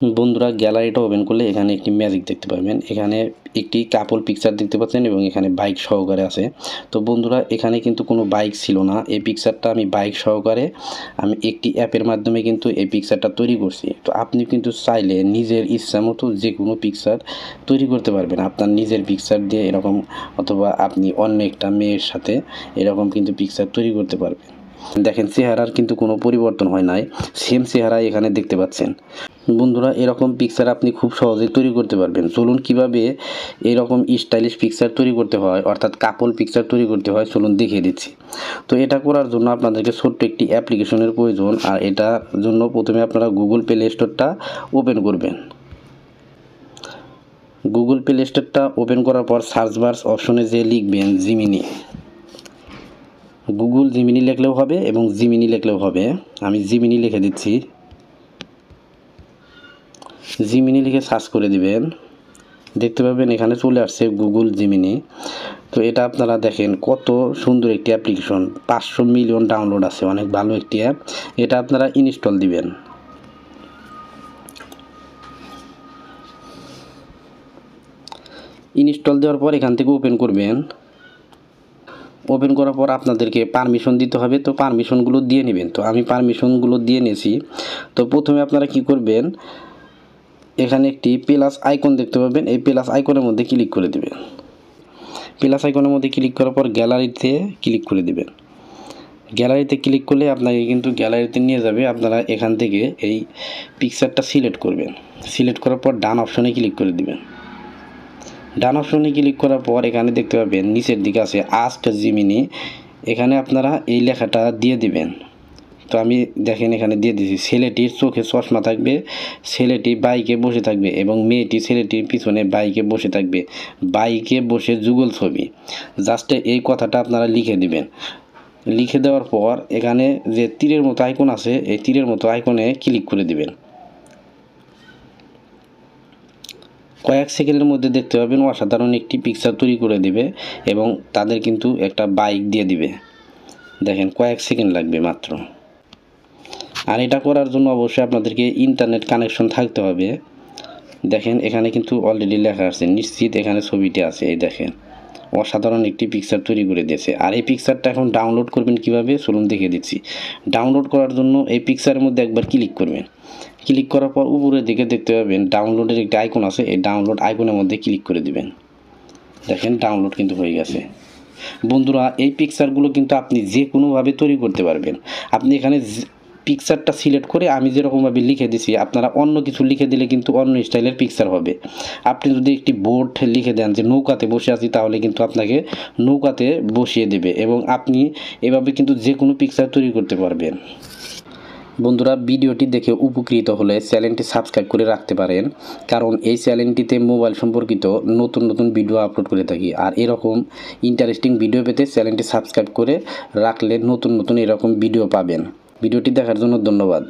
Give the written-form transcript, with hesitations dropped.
বন্ধুরা গ্যালারিটা ওপেন করলে এখানে একটি ম্যাজিক দেখতে পাবেন। এখানে একটি কাপল পিকচার দেখতে পাচ্ছেন এবং এখানে বাইক সহকারে আছে। তো বন্ধুরা এখানে কিন্তু কোনো বাইক ছিল না। এই পিকচারটা আমি বাইক সহকারে আমি একটি অ্যাপের মাধ্যমে কিন্তু এই পিকচারটা তৈরি করছি। তো আপনি কিন্তু চাইলে নিজের ইচ্ছা মতো যে কোনো পিকচার তৈরি করতে পারবেন। আপনার নিজের পিকচার দিয়ে এরকম, অথবা আপনি অন্য একটা মেয়ের সাথে এরকম কিন্তু পিকচার তৈরি করতে পারবেন। দেখেন চেহারার কিন্তু কোনো পরিবর্তন হয় নাই, সেম চেহারা এখানে দেখতে পাচ্ছেন। বন্ধুরা এরকম পিকচার আপনি খুব সহজেই তৈরি করতে পারবেন। চলুন কিভাবে এরকম স্টাইলিশ পিকচার তৈরি করতে হয়, অর্থাৎ কাপল পিকচার তৈরি করতে হয়, চলুন দেখিয়ে দিচ্ছি। তো এটা করার জন্য আপনাদেরকে ছোট্ট একটি অ্যাপ্লিকেশনের প্রয়োজন। আর এটার জন্য প্রথমে আপনারা গুগল প্লে স্টোরটা ওপেন করবেন। গুগল প্লে স্টোরটা ওপেন করার পর সার্চ বার অপশনে যে লিখবেন জিমিনি। গুগল জিমিনি লিখলেও হবে এবং জিমিনি লিখলেও হবে। আমি জিমিনি লিখে দিচ্ছি। জিমিনি লিখে সার্চ করে দিবেন, দেখতে পাবেন এখানে চলে আসছে গুগল জিমিনি। তো এটা আপনারা দেখেন কত সুন্দর একটি অ্যাপ্লিকেশন, 500 মিলিয়ন ডাউনলোড আছে, অনেক ভালো একটি অ্যাপ। এটা আপনারা ইনস্টল দিবেন। ইনস্টল দেওয়ার পর এখান থেকে ওপেন করবেন। ওপেন করার পর আপনাদেরকে পারমিশন দিতে হবে। তো পারমিশনগুলো দিয়ে নেবেন। তো আমি পারমিশনগুলো দিয়ে নিয়েছি। তো প্রথমে আপনারা কি করবেন, এখানে একটি প্লাস আইকন দেখতে পাবেন, এই প্লাস আইকনের মধ্যে ক্লিক করে দেবেন। প্লাস আইকনের মধ্যে ক্লিক করার পর গ্যালারিতে ক্লিক করে দেবেন। গ্যালারিতে ক্লিক করলে আপনাকে কিন্তু গ্যালারিতে নিয়ে যাবে। আপনারা এখান থেকে এই পিকচারটা সিলেক্ট করবেন। সিলেক্ট করার পর ডান অপশনে ক্লিক করে দিবেন। ডান অপশনে ক্লিক করার পর এখানে দেখতে পাবেন নিচের দিকে আছে আস্ক জিমিনি। এখানে আপনারা এই লেখাটা দিয়ে দিবেন। তো আমি দেখেন এখানে দিয়ে দিয়েছি। ছেলেটির চোখে চশমা থাকবে, ছেলেটি বাইকে বসে থাকবে এবং মেয়েটি ছেলেটির পিছনে বাইকে বসে থাকবে। বাইকে বসে যুগল ছবি। জাস্ট এই কথাটা আপনারা লিখে দিবেন। লিখে দেওয়ার পর এখানে যে তীরের মতো আইকন আছে, এই তীরের মতো আইকনে ক্লিক করে দিবেন। কয়েক সেকেন্ডের মধ্যে দেখতে পাবেন অসাধারণ একটি পিকচার তৈরি করে দিবে এবং তাদের কিন্তু একটা বাইক দিয়ে দিবে। দেখেন কয়েক সেকেন্ড লাগবে মাত্র। আর এটা করার জন্য অবশ্যই আপনাদেরকে ইন্টারনেট কানেকশন থাকতে হবে। দেখেন এখানে কিন্তু অলরেডি লেখা আছে, নিশ্চিত এখানে ছবিটি আছে। এই দেখেন অসাধারণ একটি পিকচার তৈরি করে দিয়েছে। আর এই পিকচারটা এখন ডাউনলোড করবেন কিভাবে, চলুন দেখিয়ে দিচ্ছি। ডাউনলোড করার জন্য এই পিকচারের মধ্যে একবার ক্লিক করবেন। ক্লিক করার পর উপরের দিকে দেখতে পাবেন ডাউনলোডের একটি আইকন আছে, এই ডাউনলোড আইকনের মধ্যে ক্লিক করে দিবেন। দেখেন ডাউনলোড কিন্তু হয়ে গেছে। বন্ধুরা এই পিকচারগুলো কিন্তু আপনি যে কোনোভাবে তৈরি করতে পারবেন। আপনি এখানে পিকচারটা সিলেক্ট করে আমি যেরকমভাবে লিখে দিছি, আপনারা অন্য কিছু লিখে দিলে কিন্তু অন্য স্টাইলের পিকচার হবে। আপনি যদি একটি বোর্ড লিখে দেন যে নৌকাতে বসে আছি, তাহলে কিন্তু আপনাকে নৌকাতে বসিয়ে দেবে এবং আপনি এভাবে কিন্তু যে কোনো পিকচার তৈরি করতে পারবেন। বন্ধুরা ভিডিওটি দেখে উপকৃত হলে চ্যানেলটি সাবস্ক্রাইব করে রাখতে পারেন, কারণ এই চ্যানেলটিতে মোবাইল সম্পর্কিত নতুন নতুন ভিডিও আপলোড করে থাকি। আর এরকম ইন্টারেস্টিং ভিডিও পেতে চ্যানেলটি সাবস্ক্রাইব করে রাখলে নতুন নতুন এরকম ভিডিও পাবেন। ভিডিওটি দেখার জন্য ধন্যবাদ।